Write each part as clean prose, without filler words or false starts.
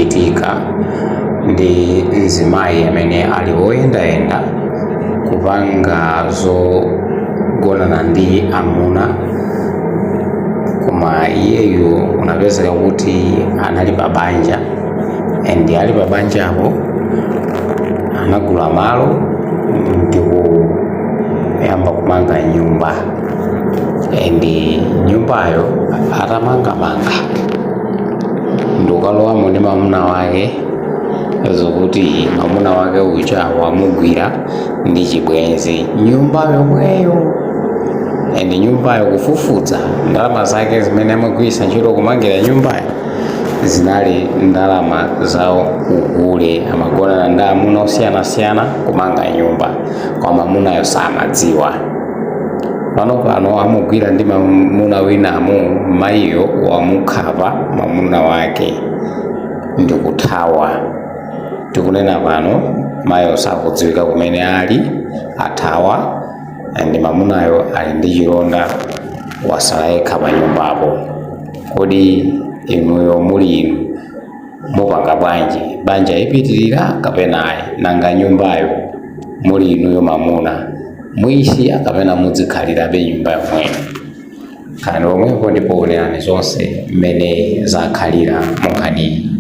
akuchitika ndi mzimayi amene ali woyendayenda kupanga zogonana ndi amuna, koma iyeyu unapezeka kuti anali pa banja and ali pa banjapo anagula malo ndikuyamba kumanga nyumba and nyumbayo atamangamanga ndikukalowa ndi mamuna wake zokuti mamuna wake uja wamugwira ndi chibwenzi nyumba yomweyo and nyumbayo kufufuza ndalama zake zimene amagwiritsa ntchito kumangira nyumbayo zinali ndalama zawo ukule, amagonana ndi amuna osiyanasiyana kumanga nyumba, kwa mamunayo samadziwa. Pano amugwira ndi mamuna winamu, mayiyo wamukhapa mamuna wake ndikuthawa. Tikunena pano mayiyo sakudziwika kumene ali, athawa ndi mamunayo ali ndi chilonda wasala yekha pa nyumbapo. Kodi inuyo muli inu mupanga bwanji? Banja ipitirira kapena ayi? Nanga nyumbayo muli inuyo mamuna mwisiya kapena muzikhalirabe nyumba yomweyo? Kani omwepo ndipo onani zonse mmene zakhalira munkhaniyi.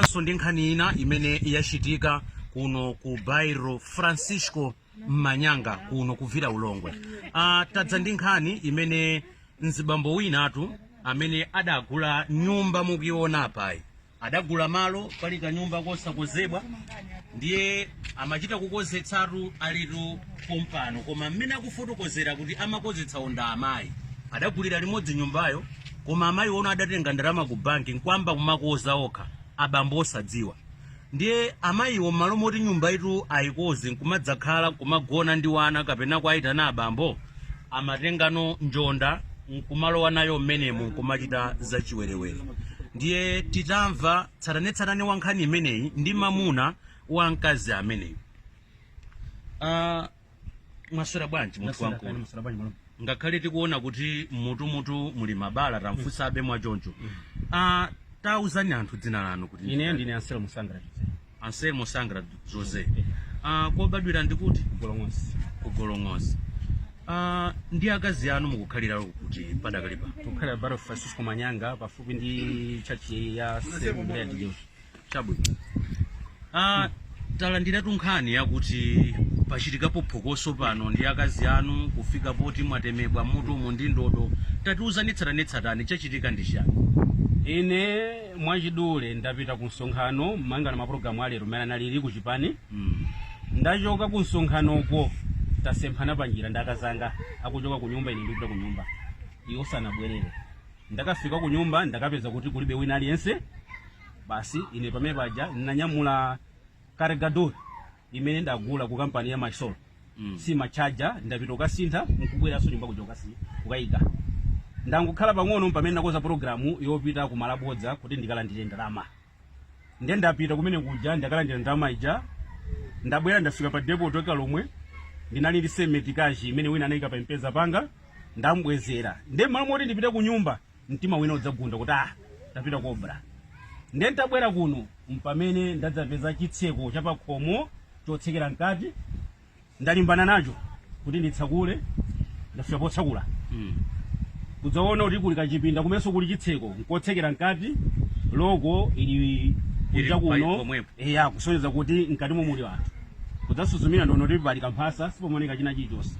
So ndi nkhani ina imene yachitika kuno ku Bairro Francisco Manyanga kuno kuvira Ulongwe. Tadza ndi nkhani imene mzibambo winatu amene adagula nyumba mukuiona apayi, adagula malo pali kanyumba kosakozedwa, ndiye amachita kukozetsatu alitu pompano, koma mmene akufotokozera kuti amakozetsa onda amayi adagulira limodzi nyumbayo, koma amayi ono adatenga ndalama ku banki nkwamba kumakoza okha, abambo osadziwa. Ndiye amayiwo malo moti nyumba itu ayikoze nkumadzakhala kumagona ndi wana kapena kwaitana abambo, amatengano njonda nkumalowa nayo mmenemo nkumachita zachiwerewere. Ndiye titamva tsatanetsatane wa nkhani imeneyi ndi mamuna wa mkazi ameneyo. Mwaswera bwanji munthu wankulu? Ngakhale tikuona kuti mutu muli mabala tamfusabe mwachoncho. Tauzani anthu dzina lanu kuti? Ine ndine Anselmo Sangra. Anselmo Sangra Jose. Kobadwira ndikuti? Kugolongosi. Ndi akazi anu mukukhalira kuti padakalipa? Tukhala Bairro Francisco Manyanga pafupi ndi chachi ya Assembleia de Deus. Chabwino. Talandira tunkhani yakuti pachitikapo phokoso pano ndi akazi anu kufika poti mwatemedwa mutu mu ndi ndodo. Tatiuzani tsatanetsatane chachitika ndi chani? Ine mwachidule ndapita ku msonkhano manga na mapulogalamu alero mmene analili ku Chipani. Ndachoka ku msonkhano uko tasemphana panjira ndakazanga akuchoka ku nyumba, ine ndipita ku nyumba iwo sanabwerere. Ndakafika ku nyumba ndakapeza kuti kulibe wina aliyense. Basi ine pamene paja ndinanyamula cargador imene ndagula ku kampani ya Mysol, si machaja, ndapita ukasintha nkubweranso nyumba kuchoka si ukayika. Ndangukhala pang'ono pamene nakoza programu yopita ku Malabodza kuti ndikalandire ndalama. Ndiye ndapita kumene kuja ndakalandira ndalama ija, ndabwera ndafika pa depot toka lomwe ndinali ndi semeti kaji imene wina anayika pa mpeza panga, ndambwezera. Ndiye malo moti ndipite ku nyumba mtima wina udzagunda kuti ndapita kobra. Ndiye ntabwera kuno mpamene ndadzapeza chitseko cha pakhomo chotsekera mkati, ndalimbana nacho kuti nditsakule, ndafika potsakula. Kudzaona kuti kuli kachipinda kumenso kuli chitseko nkotsekera mkati, logo ili kuja kuno kusonyeza kuti mkatimo muli wanthu. Kudzasuzumira ndono kuti pali kamphasa sipomoneka china chilichonse.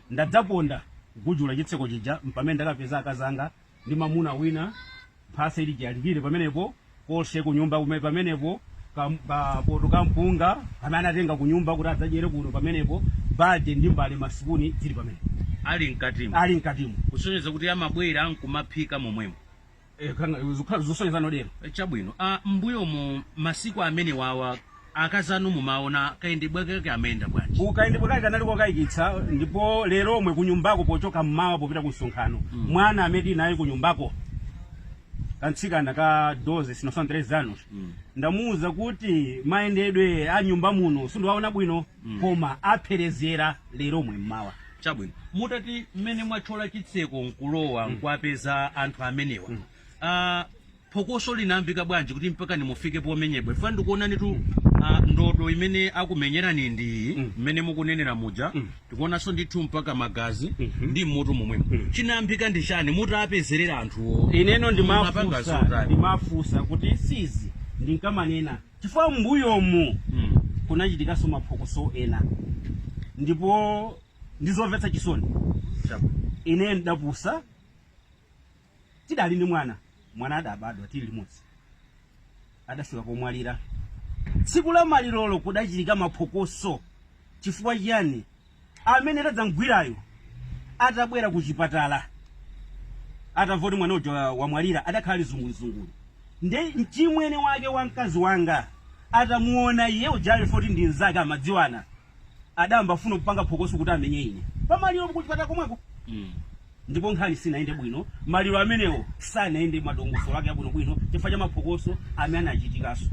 Ndadzaponda kugujula chitseko chija mpamene ndakapeza akazanga ndi mamuna wina mphasa ili chiyalikire pamenepo, kolse ku nyumba kumene pamenepo poto kampunga pamene anatenga ku nyumba kuti adzajere kuno pamenepo, bade ndi mbale masipuni zili pamenepo. Ali mkatimo. Kusonyeza kuti amabwera nkumaphika momwemo. Zosonyeza nodero. Chabwino. Mbuyo mu masiku amene wawa akazanu mumaona kayendebwe kake amenda bwanji? Ukayendebwe kake kanaliko kayikitsa, ndipo lero omwe ku nyumbako pochoka mmawa popita ku msonkhano. Mwana ameti naye ku nyumbako kantsikana ka 12 sino 3 anos. Ndamuuza kuti mayendedwe a nyumba muno sindiwaona bwino, koma apherezera lero omwe mmawa. Chabwino. Mutati mmene mwachola chitseko nkulowa nkwapeza anthu amenewa. phokoso linayambika bwanji kuti mpaka nimufike pomenyedwa funa ndikuonani tu ndodo imene akumenyerani ndi mmene mukunenera muja tikuonanso ndithu mpaka magazi ndi mmutu momwemo chinayambika ndi chani mutapezerera anthuwo ineno ndimafusa kuti sizi ndinkamanena chifukwa mbuyomu kunachitikaso maphokoso ena ndipo ndizomvetsa chisoni ine ndapusa tidali ndi mwana adabadwa tili limodzi adafika pomwalira tsiku la malirolo kudachitika maphokoso chifukwa chiyani amene tadzangwirayo atabwera ku chipatala atavoti mwana uja wamwalira adakhala lizungulizungulu nde mchimwene wake wa mkazi wanga atamuona iye ujali foti ndi nzake amadziwana adamba funa kupanga phokoso kuti amenye ine pamaliro ku chipatala komweko ndipo nkhani sinaende bwino maliro amenewo sanaende madongosolo ake abwino bwino chifukwa cha maphokoso amene anachitikaso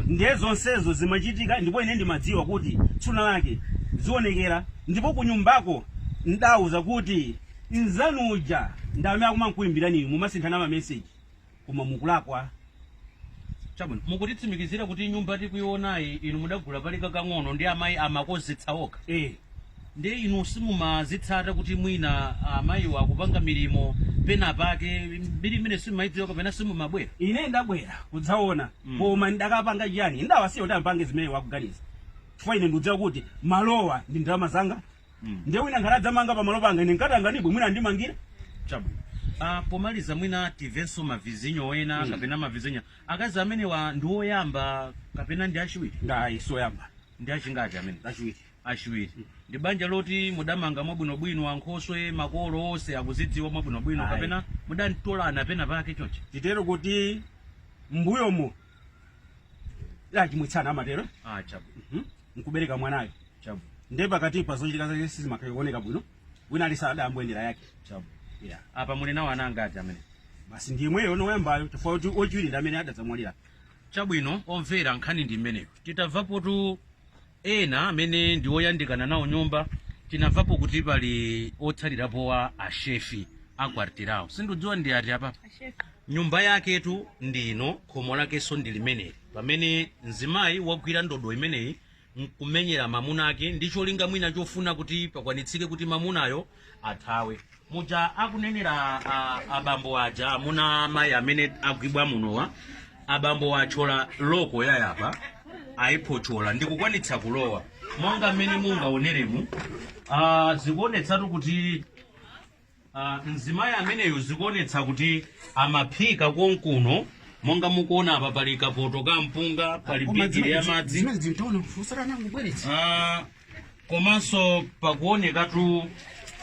ndiye zonsezo zimachitika ndipo ine ndimadziwa kuti tsuna lake zionekera ndipo kunyumbako ndauza kuti nzanuja ndamene akumankuimbirani mumasinthana mameseji koma mukulakwa chabwino mukutitsimikizira kuti nyumba tikuyionayi inu mudagula pali kakang'ono ndi amayi amakozetsa okha ndi inu simumazitsata kuti mwina amayiwo akupanga milimo pena pake mbiri imene simumayidziwa kapena simumabwera ine ndabwera kudzaona koma ndakapanga chiyani ndawasiya kuti ampange zimene wakuganiza chifukwa ine ndikudziwa kuti malowa ndi ndalama zanga ndiye wina ngati manga pa malo panga ine nkatanganibwe mwina ndimangira chabwino pomaliza mwina tivenso mavizinyo ena kapena mavizinyo akazi amenewa ndi oyamba kapena ndi achiwiri ndayi soyamba ndi achingati amene achiwiri ndi banja loti mudamanga mwabwinobwino ankhoswe makolo onse akuzidziwa mwabwinobwino kapena mudantolana pena pake chonchi titero kuti mbuyomo chimwitsana amatero chabwino nkubereka mwanayo chabwino ndiye pakati pa zochitika zake sizimakhaoneka bwino wina alisa adayambwendera yake chabwino apa muli nawo ana angati amene basi ndimweyo noyambayo chifukwa kuti ochiwiri ndi amene adadzamwalira chabwino omvera nkhani ndi mmeneyo titamvapotu ena amene ndi oyandikana nawo nyumba tinamvapo kuti pali otsalirapowa ashefi akwartirawo sindidziwa ndi ati apapa nyumba yaketu ndino khomo lakenso ndi limeneli pamene mzimayi wagwira ndodo imeneyi nkumenyera mamuna ake ndi cholinga mwina chofuna kuti pakwanitsike kuti mamunayo athawe muja akunenera abambo aja amuna amayi amene agwibwa munowa abambo achola loko yayapa ayiphochola ndikukwanitsa kulowa monga mmene mungaoneremu zikuonetsatu kuti mzimayi ameneyo zikuonetsa kuti amaphika konkuno monga mukuona apa pali kapoto ka mpunga pali bigiri ya madzi komanso pakuonekatu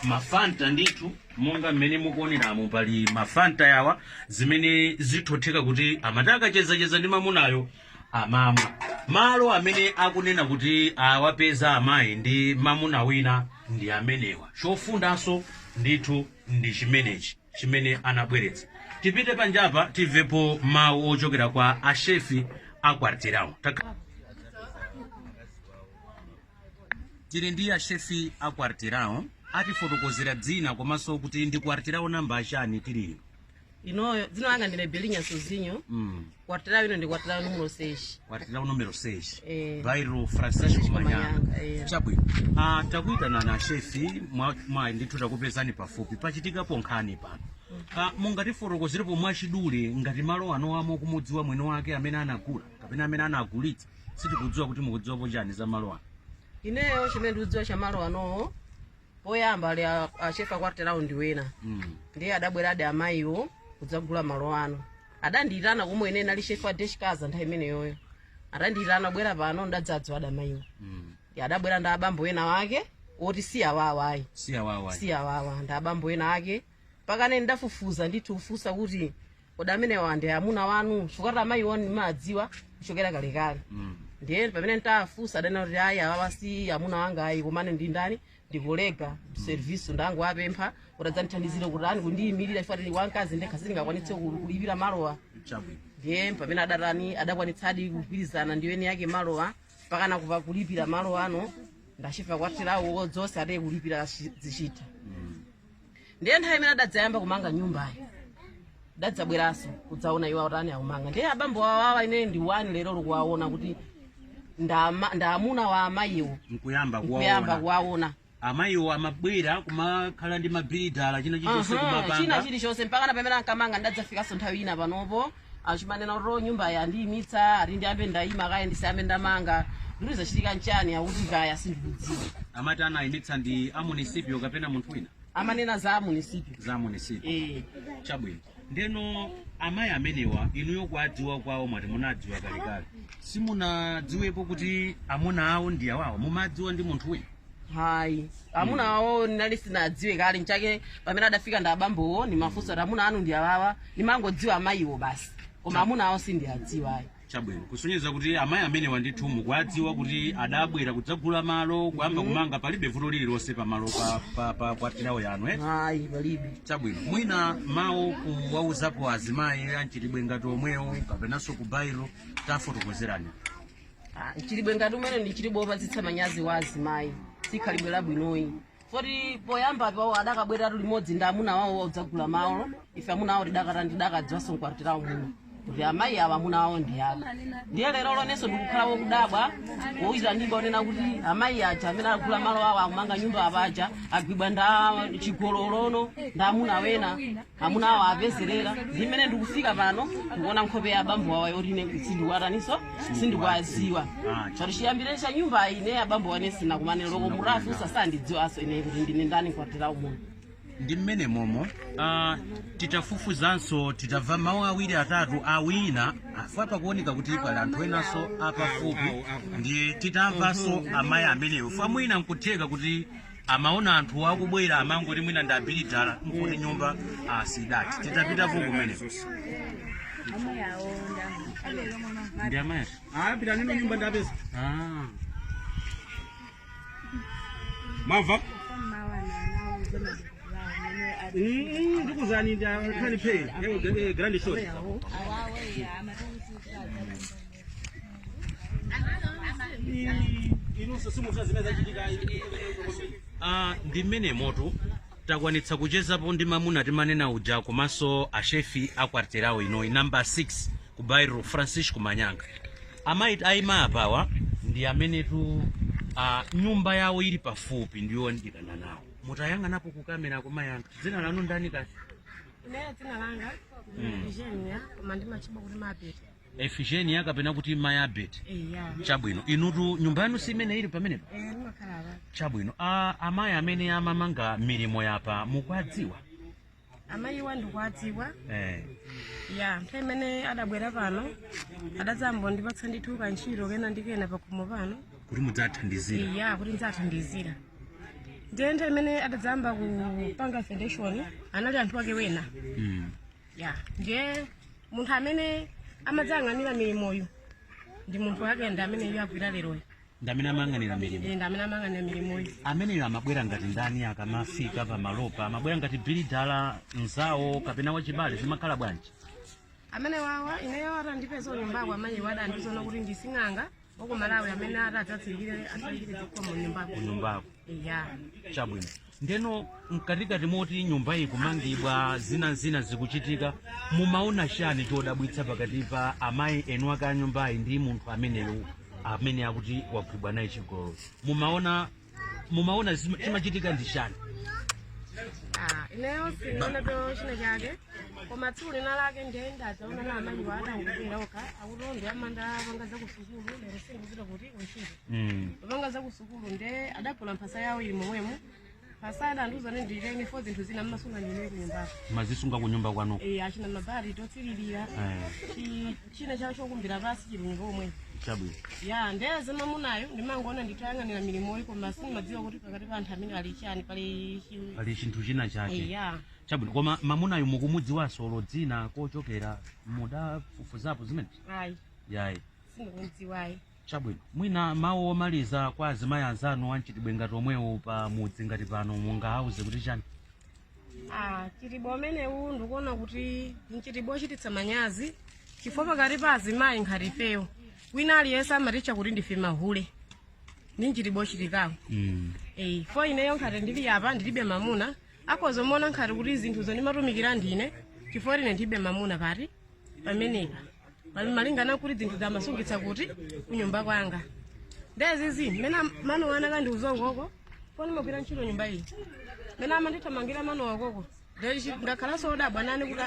mafanta ndithu monga mmene mukuoneramo pali mafanta yawa zimene zithotheka kuti amatakachezacheza ndi mamunayo amamwa malo amene akunena kuti awapeza amayi ndi mamuna wina ndi amenewa chofundanso ndithu ndi chimenechi chimene anabweretsa tipite panjapa timvepo mawu ochokera kwa ashefi akwartirawo tili ndi ashefi akwartirawo atifotokozera dzina komanso kuti ndi kwartirawo namba achani tilili inoyo dzina langa ndine Belinha Sozinho kwartirawo ino ndi kwartirawo numero 6 kwartirawo numero 6 bairro Francisco Manyanga chabwino takuitana na shefi mwa ndithu takupezani pafupi pachitikapo nkhani pano mungatifotokozerepo mwachidule ngati malo anowamo kumudziwa mwini wake amene anagula kapena amene anagulitsa sitikudziwa kuti mukudziwapo chani za malo ano ineyo chimene ndikudziwa cha malo anowo poyamba ali ashefi akwartirawo ndi wena ndiye adabwera adi amayiwo kudzagula malo ano adandiyitana komwe ine nali shefi wa deshikaza nthawi imeneyoyo adandiyitana bwera pano ndadzadzwa adi amayiwo adabwera ndi abambo wena wake oti si awawa ndi abambo wena ake pakane ndafufuza ndithu kufusa kuti kodi amenewa ndi amuna wanu chifukwa amayiwo ndimadziwa kuchokera kalekale ndiye pamene ntafusa adana kuti ayi awawa si amuna wanga ayi komane ndi ndani ndikolega service ndangu apempha utadzandithandizire kuti ani kundiyimirira ifatiri wankazi ndekha sindingakwanitse kulipira malowa ndiye pamene adakwanitsadi kugwirizana ndiweni yake malowa pakana kuva kulipira malo ano ndashefa kwartirawo zonse ade kulipira zichita ndiye nthawi imene adadzayamba kumanga nyumbayo ndadzabweranso kudzaona iwo utani akumanga ndiye abambo awawa ine ndi wani lero likuwaona kuti ndamuna wa amayiwo nkuyamba kuwaona amayiwo amabwera kumakhala ndi mabhilidala china chilichonse kumapanga china chilichonse mpakana pamene ankamanga ndadzafikanso nthawi ina panopo achimanena kuti nyumba yandiyimitsa ati ndiyambe ndayima kaya ndisayambe ndamanga ndiri zachitika nchani akuti kaya sindikudziwa. Amati anayimitsa ndi a munisipio kapena munthu wina? Amanena za munisipio. Za munisipio. Chabwino. Ndeno amayi amenewa inuyo kwadziwa kwawo mwati munadziwa kalekale. Simunadziwepo kuti amuna awo ndi awawo mumadziwa ndi munthu wina? Hayi. Amuna awo nali sinadziwe kale nchake pamene adafika ndi abambowo ni mafunso ati amuna anu ndi awawa nimangodziwa amayiwo basi. Koma amuna awo sindiadziwa. Chabwino. Kusonyeza kuti amayi amenewa ndithu mukwadziwa kuti adabwera kudzagula malo kuyamba kumanga palibe vuto lililonse pa malo pa kwatirawo yanu Hayi palibe. Chabwino. Mwina mawu kuwauzapo azimayi anchitibwe ngati omwewo kapenanso ku bairo tafotokozerani. Chilibwe ngati umene ndi chilibo opazitsa manyazi wa azimayi sikhalibwe labwinoyi. Foti poyamba pawo adakabwera limodzi ndi amuna wawo odzagula malo ife amuna awo tidakadziwanso mkwatirawo muno. Kuti amayi awa amuna awo ndi apa. Ndiye lero lonenso ndikukhala wokudabwa woyita ndimba onena kuti amayi aja amene agula malo awo akumanga nyumba apaja agwibwa nda chigololono nda amuna wena amuna awo apezerera. Ndimene ndikufika pano ndikuona nkhope ya abambo awa yoti ine sindikuwataniso sindikuwaziwa. Choti chiyambire cha nyumba ine abambo wane sina kumane loko murafi usasandidziwanso ine kuti ndine ndani kwatirawo muno. Ndi mmene momo titafufuzanso titamva mawu awiri atatu awina afapa kuoneka kuti pali anthu enanso apafupi ndiye titamvanso amayi amenewo famwina nkutheka kuti amaona anthu akubwera amangoti mwina ndi abilitala nkuti nyumba asidati titapitapo kumeneko ndi amayi pita nino nyumba ndapeza mava ndikuzani ndikani pay grand shot ndi mmene moto takwanitsa kuchezapo ndi mamuna timanena uja komanso ashefi akwatirawo inoyi number 6 ku bairo Francisco Manyanga. Amayi ayima apawa ndi amenetu nyumba yawo ili pafupi ndiyo ndikana nawo. Mutayang'anapo ku kamera kumayanga. Dzina lanu ndani kasi? Ine dzina langa Efigenia koma ndimachiba kuti Mabet. Efigenia kapena kuti Mayabet. Yeah. Chabwino. Inutu nyumba yanu si imene ili pamenepo? Ndimakhala. Chabwino. Amayi amene amamanga milimo yapa mukwadziwa? Amayi wandu kwadziwa. Ya, mpemene adabwera pano. Adadzambo ndipatsa ndithu kanchiro kena ndikena pakumo pano. Kuti mudzathandizira. Yeah, kuti ndidzathandizira. Ndiye imene adadzamba kupanga foundation anali anthu ake wena. Yeah, ndiye munthu amene amadzang'anira milimoyo ndi munthu wake ndi amene yakugwira lero. Ndamene amang'anira milimo. Ndamene amang'anira milimoyo. Amene amabwera ngati ndani akamafika pa malopa amabwera ngati bilidala nzawo kapena wachibale zimakhala bwanji? Amene wawa ineyo atandipeza nyumbako amayi wada andizona kuti ndising'anga oko Malawi amene atadzatsikire zikhomo nyumbako. Yeah. Chabwino. Ndeno mkatikati moti nyumba iyi kumangibwa zina zikuchitika mumaona chani chodabwitsa pakati pa amayi enu aka nyumbayi ndi munthu ameneyo amene akuti wagwibwa naye chigololo. Mumaona chimachitika ndi chani? Ineyo sinaona to china chake koma tsiku lina lake ndiye ndadzaona na amayi wada akubwera okha akuti amanda vangaza ku sukulu lero sindikuti kuti ushinde. Vangaza ku sukulu ndiye adagula mphasa yawo ili momwemo. Pasada nduzane ndilenge fo zinthu zina mmasunga ndine kunyumbako. Mazisunga kunyumba kwanu? Achina mabari totsiririra. China chawo chokumbira pasi chilungo omwe. Chabwino. Ya ndeze mamunayo ndimangoona nditayang'anira milimo iko masini madziwa kuti pakati pa anthu amene ali chani pali chinthu china chake. Yeah. Chabwino koma mamunayo mukumudziwanso dzina kochokera mudafufuzapo zimene? Ayi. Yayi. Sindikudziwayi. Chabwino. Mwina mawu omaliza kwa azimayi anzanu anchitibwe ngati omwewo pa mudzi ngati pano mungawauze kuti chani? Chitibwe amenewu ndikuona kuti nchitibwe ochititsa manyazi chifukwa pakati pa azimayi ngati ifeyo. Wina aliyense amaticha kuti ndife mahule. Ni nchitibwe ochitikawo. Fo ineyo ngati ndili apa ndilibe mamuna akozomona ngati kuti zinthu zondimatumikira ndine chifukwa ine ndibe mamuna pati pamenepa malingana kuti zinthu zamasungitsa kuti kunyumba kwanga ndezizi mmene mano wana kandiuzongoko poni magwira ntchito nyumba iyi mmene amandithamangira mano wakoko ngakhalanso odabwa nani kuti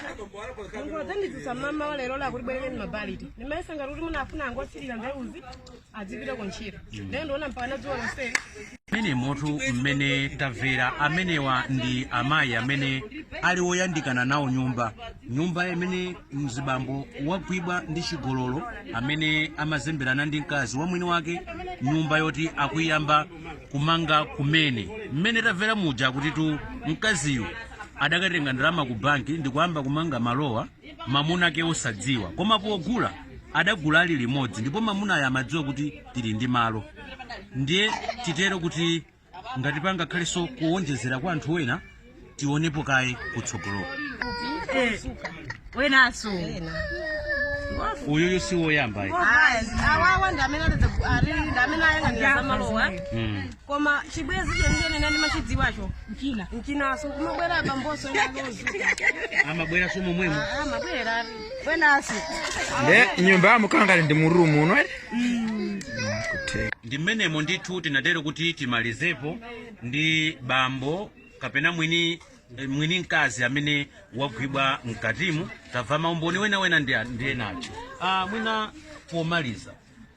ngodzanditsisa mama walero la kuti bwerereni mabaliti ndimayesanga kuti munafuna angosirira mbeuzi adzipita kuntchito ndiye ndiona mpaka dzuwa lonseli. Mene motu mmene tamvera amenewa ndi amayi amene ali woyandikana nawo nyumba imene mzibambo wagwidwa ndi chigololo amene amazemberana ndi mkazi wa mwini wake, nyumba yoti akuyamba kumanga kumene mmene tamvera muja kuti tu mkaziyo adakatenga ndalama ku banki ndikuyamba kumanga malowa mamuna ake osadziwa, koma pogula adagula ali limodzi ndipo mamuna aya amadziwa kuti tili ndi malo. Ndiye titero kuti ngati pangakhalenso kuwonjezera kwa anthu ena tionepo kaye kutsogolo. Wenaso Uyuyu si woyamba awawa ndamene ayang'anira zamalowa koma chibwezi chonjene nani machidziwacho mchinaso kumabwera bamboso amabwera somo mwemu amabwera wenaso nde nyumba ya mukanga ndi muru muno ndi mmenemo ndithu tinatero kuti timalizepo ndi bambo kapena mwini mkazi amene wagwidwa mkatimu. Tamva maumboni wena ndiye nacho. Mwina pomaliza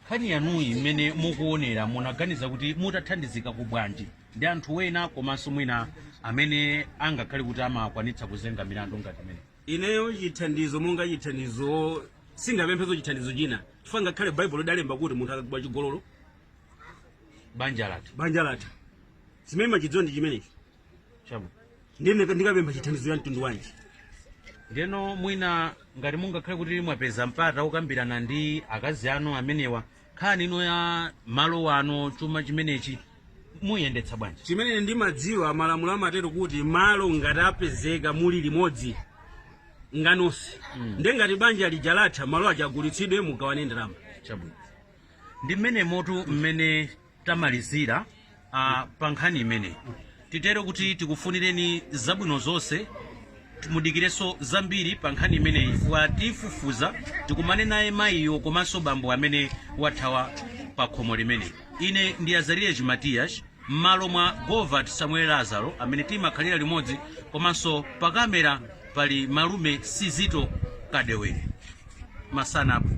nkhani yanuyi mmene mukuonera munaganiza kuti mutathandizika ku bwanji ndi anthu wena komanso mwina amene angakhale kuti amakwanitsa kuzenga milandu ngati imene. Ineyo chithandizo monga chithandizo singapemphezo chithandizo china chifukwa ngakhale baibulo dalemba kuti munthu akagwa chigololo banja latha zimene machidziwa ndi chimenechi chabu ndine ndikapempha chithandizo ya mtundu wanji. Ndeno mwina ngati mungakhale kuti mwapeza mpata ukambirana ndi akazi anu amenewa nkhani ino ya malo wano chuma chimenechi muyendetsa bwanji? Chimene ndimadziwa malamulo amatero kuti malo ngati apezeka muli limodzi nganonse ndi ngati banja lijalatha malo achagulitsidwe mugawane ndalama. Chabwino ndi mmene motu mmene tamalizira pa nkhani imene titero kuti tikufunireni zabwino zonse, mudikireso zambiri pa nkhani imeneyi watifufuza tikumane naye mayiyo komanso bambo amene wathawa pa khomo limene. Ine ndi Azarias Matias m'malo mwa Govert Samuel Lazaro amene timakhalira limodzi, komanso pa kamera pali malume Sizito Kadewere. Masanapo.